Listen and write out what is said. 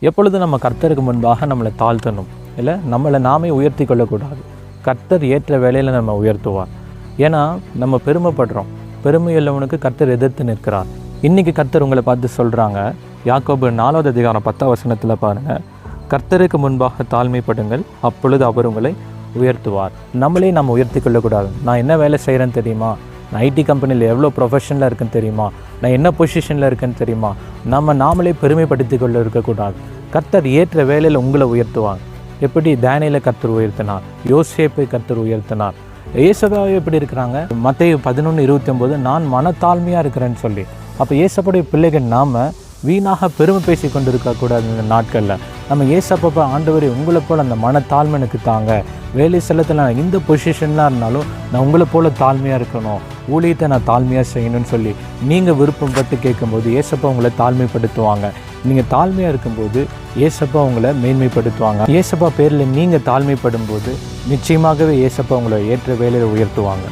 எப்பொழுது நம்ம கர்த்தருக்கு முன்பாக நம்மளை தாழ்த்தணும், இல்லை நம்மளை நாமே உயர்த்தி கொள்ளக்கூடாது. கர்த்தர் ஏற்ற வேலையில் நம்ம உயர்த்துவார். ஏன்னா நம்ம பெருமைப்படுறோம், பெருமையுள்ளவனுக்கு கர்த்தர் எதிர்த்து நிற்கிறார். இன்றைக்கி கர்த்தர் உங்களை பார்த்து சொல்கிறாங்க, யாக்கோபு 4வது அதிகாரம் 10வது வசனத்தில் பாருங்கள், கர்த்தருக்கு முன்பாக தாழ்மைப்படுங்கள், அப்பொழுது அவர் உங்களை உயர்த்துவார். நம்மளே நம்ம உயர்த்தி கொள்ளக்கூடாது. நான் என்ன வேலை செய்கிறேன்னு தெரியுமா, நான் ஐடி கம்பெனியில் எவ்வளோ ப்ரொஃபஷனில் இருக்குன்னு தெரியுமா, நான் என்ன பொசிஷனில் இருக்கேன்னு தெரியுமா, நாமளே பெருமைப்படுத்தி கொள்ள இருக்கக்கூடாது. கர்த்தர் ஏற்ற வேலையில் உங்களை உயர்த்துவாங்க. எப்படி தானியேலை கர்த்தர் உயர்த்தினார், யோசேப்பை கர்த்தர் உயர்த்தினார், ஏசப்பாவே எப்படி இருக்கிறாங்க, மத்தேயு 11:29 நான் மனத்தாழ்மையாக இருக்கிறேன்னு சொல்லி. அப்போ ஏசப்பாவுடைய பிள்ளைகள் நாம் வீணாக பெருமை பேசி கொண்டு இருக்கக்கூடாது. இந்த நாட்களில் நம்ம ஏசப்பா ஆண்டவரே உங்களை போல் அந்த மனத்தாழ்மை எனக்கு தாங்க, வேலை செல்லத்தில் நான் இந்த பொசிஷன்லாம் இருந்தாலும் நான் உங்களை போல் தாழ்மையாக இருக்கணும், ஊழியத்தை நான் தாழ்மையாக செய்யணும்னு சொல்லி நீங்கள் விருப்பப்பட்டு கேட்கும்போது ஏசப்பா உங்களை தாழ்மைப்படுத்துவாங்க. நீங்கள் தாழ்மையாக இருக்கும்போது ஏசப்பா உங்களை மேன்மைப்படுத்துவாங்க. ஏசப்பா பேரில் நீங்கள் தாழ்மைப்படும் போது நிச்சயமாகவே ஏசப்பா உங்களை ஏற்ற வேலையில் உயர்த்துவாங்க.